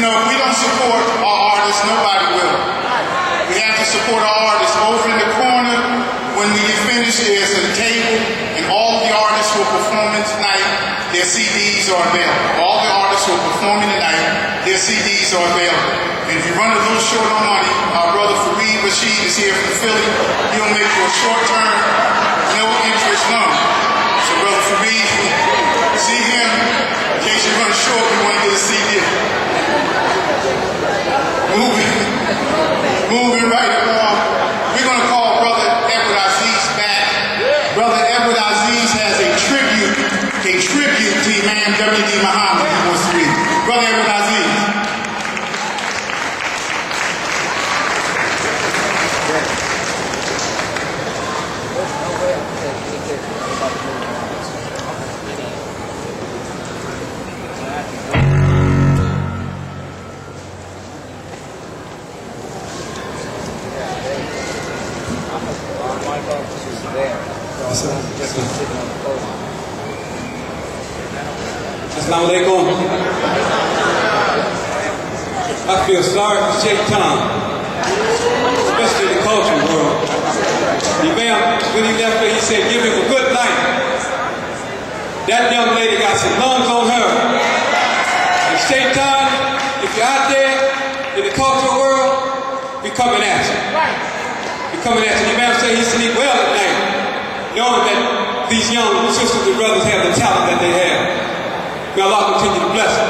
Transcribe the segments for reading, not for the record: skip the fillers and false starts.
know, if we don't support our artists, nobody will. We have to support our artists. Over in the corner, when we get finished, there's a table, and all the artists who are performing tonight, their CDs are available. All the artists who are performing tonight, their CDs are available. And if you run a little short on money, our brother Fareed Rashid is here from Philly. He'll make you a short-term, no interest loan. So brother Fareed, see him. In case you run short, you want to get a CD. Moving right along. We're going to call Brother Edward Aziz back. Brother Edward Aziz has a tribute to Imam W.D. Muhammad he wants to read. Brother Edward Aziz. Assalamu alaikum. I feel sorry for Sheikh Tom, especially the culture world. When he left there, he said, give him a good night. That young lady got some lungs on her. And Sheikh Tom, if you're out there in the cultural world, we're coming at you. We're coming at you. The man said he sleep well at night, knowing that these young sisters and brothers have the talent that they have. May Allah continue to bless them.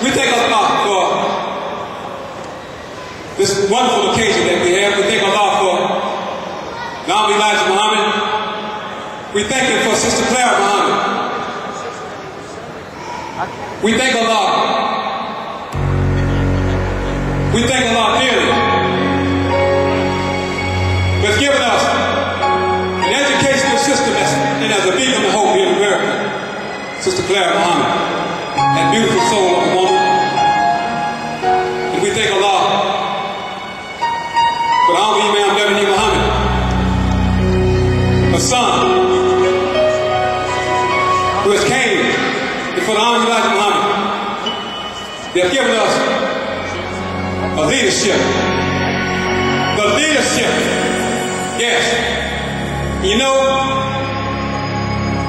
We thank Allah for this wonderful occasion that we have. We thank Allah for Naam Elijah Muhammad. We thank Him for Sister Clara Muhammad. We thank Allah. We thank Allah dearly for giving us an educational system and as a beacon of hope here in America. Sister Clara Muhammad, that beautiful soul of a woman. And we thank Allah for the Honorable Imam W.D. Muhammad, a son who has came before the Honorable Elijah Muhammad. They have given us a leadership. The leadership, yes. You know,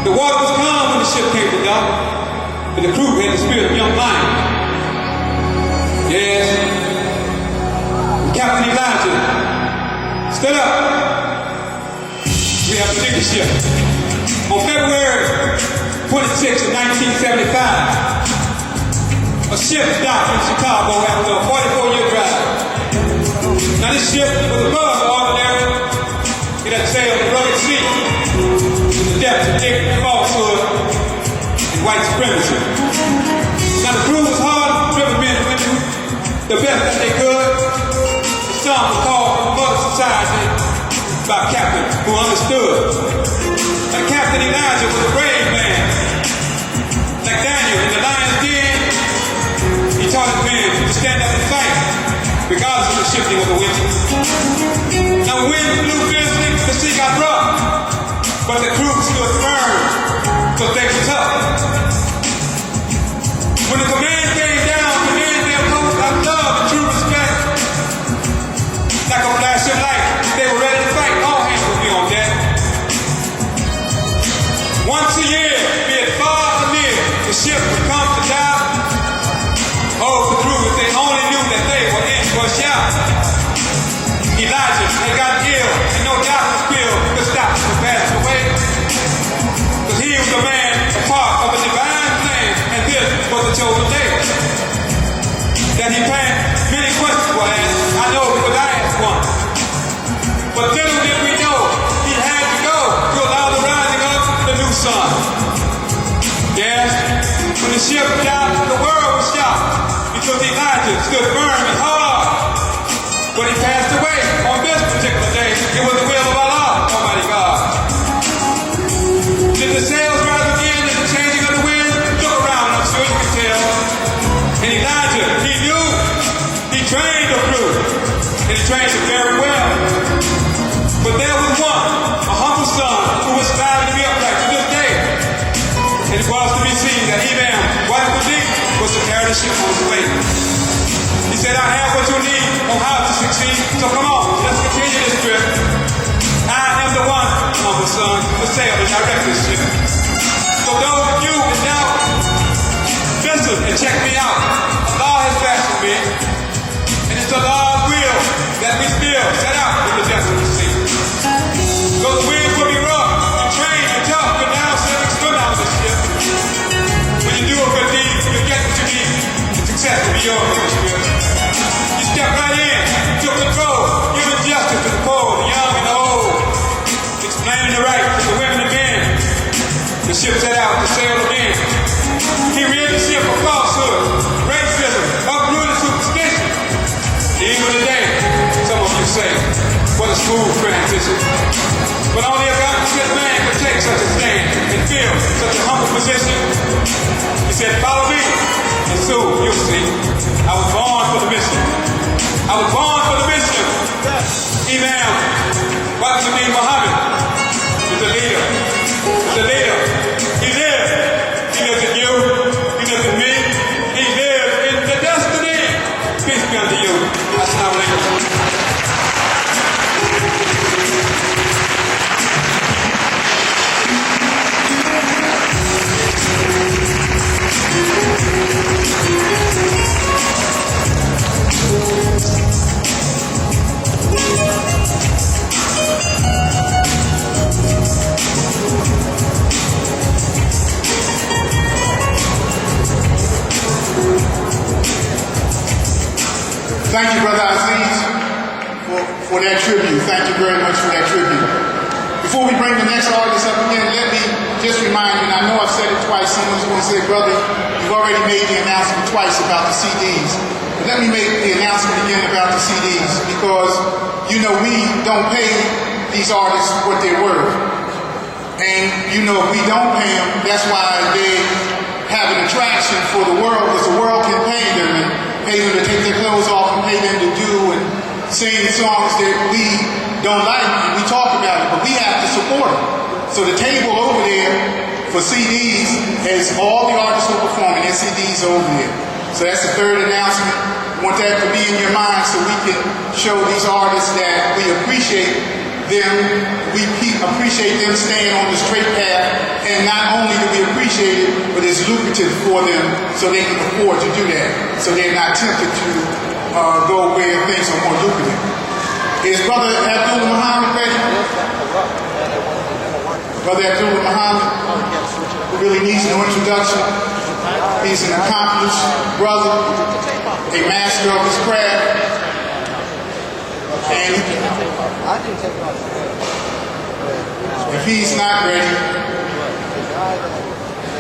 the water was calm when the ship came to dock, and the crew had the spirit of young lions. Yes. And Captain Elijah stood up. We have the leadership. On February 26 of 1975, a ship docked in Chicago after a 44-year drive. Now this ship was above the ordinary. It had sailed the rugged sea in the depths of ignorant falsehood and white supremacy. Now the crew was hard, driven men and women the best that they could. The some were called from mother society by captain who understood. And Captain Elijah was a brave man. Like Daniel in the lion's den, he taught his men to stand up and fight, regardless of the shifting of the wind. Now the wind blew fiercely, the sea got rough. But the crew stood firm, so they were tough. When the command came down, the men their post out of love and true respect. Like a flash of light, they were ready to fight. All hands would be on deck. Once a year, be it far or near, the ship would come to dock. Oh, the crew, if they only knew that they were in for a shout. Elijah, they got ill, and no doubt his bill could stop him from passing away. Because he was a man, a part of a divine plan, and this was the chosen day. That he planned, many questions were asked. I know because I asked one. But little did we know, he had to go to allow the rising of the new sun. Yes, when the ship docked, the world was shocked, because Elijah stood firm and hard. When he passed away on this particular day, it was the will of Allah, Almighty God. Did the sails rise again in the changing of the wind? Look around, I'm sure you can tell. And Elijah, he knew, he trained the crew, and he trained it very well. But there was one, a humble son, who was striving to be upright to this day. And it was to be seen that Imam, what it was to carry friendship on his way. He said, I have what you need on how to succeed. So come on, let's continue this trip. I am the one, humble son, to sail and direct this ship. So those of you in doubt, listen and check me out. Allah has fashioned me, and it's Allah's will that we still set out in the desert to sea. Those winds will be rough, and trained and tough, but now sailing swim out of the ship. When you do a good deed, you'll get what you need. Success will be yours in this trip. You step right in, took control, giving justice to the poor, the young and the old, explaining the rights to the women and men. The ship set out to sail again. He rid the ship of falsehood, racism, uprooted superstition. Even today, some of you say, what a smooth transition. But only a God-sent man could take such a stand and fill such a humble position. He said, follow me, and soon you'll see. I was born for the mission. I was born for the mission. Imam Wahid Muhammad is the leader. Is the leader. He lives. He lives in you. He lives in me. He lives in the destiny. Peace be unto you. Assalamu alaikum. Thank you, Brother Aziz, for that tribute. Thank you very much for that tribute. Before we bring the next artist up again, let me just remind you, and I know I've said it twice, someone's going to say, brother, you've already made the announcement twice about the CDs. But let me make the announcement again about the CDs, because, you know, we don't pay these artists what they're worth. And, you know, if we don't pay them, that's why they have an attraction for the world, because the world can pay them and pay them to take their clothes off and pay them to do and sing songs that we don't like and we talk about it, but we have to support them. So the table over there for CDs has all the artists who are performing, their CDs over there. So that's the third announcement. I want that to be in your mind so we can show these artists that we appreciate them, we appreciate them staying on the straight path, and not only do we appreciate it, but it's lucrative for them so they can afford to do that, so they're not tempted to go where things are more lucrative. Is Brother Abdul Muhammad ready? Brother Abdul Muhammad, who really needs no introduction. He's an accomplished brother, a master of his craft. And if he's not ready,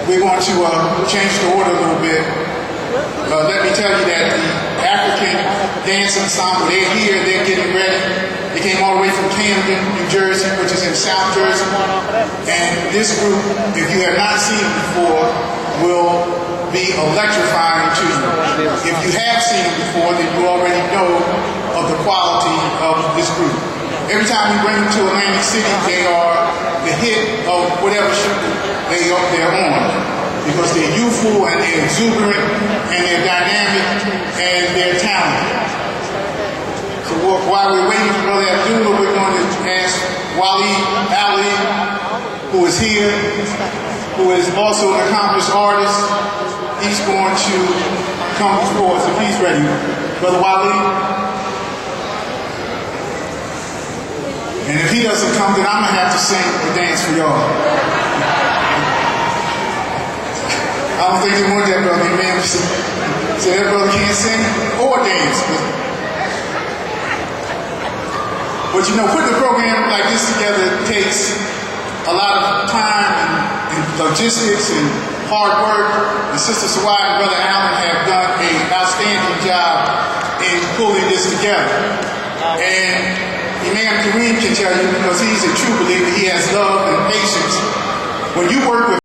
we're going to change the order a little bit. Let me tell you that the African Dance Ensemble, they're here, they're getting ready. They came all the way from Camden, New Jersey, which is in South Jersey. And this group, if you have not seen it before, will be electrifying to you. If you have seen it before, then you already know of the quality of this group. Every time we bring them to Atlantic City, they are the hit of whatever show they're on, because they're youthful and they're exuberant and they're dynamic and they're talented. So while we're waiting for Brother Abdullah, we're going to ask Wali Ali, who is here, who is also an accomplished artist. He's going to come before us if he's ready. Brother Wali. And if he doesn't come, then I'm going to have to sing or dance for y'all. I don't think they want that brother. Man, so that brother can't sing or dance. But you know, putting a program like this together takes a lot of time and logistics and hard work. And Sister Sawai and Brother Allen have done an outstanding job in pulling this together. And Imam Kareem can tell you, because he's a true believer, he has love and patience. When you work with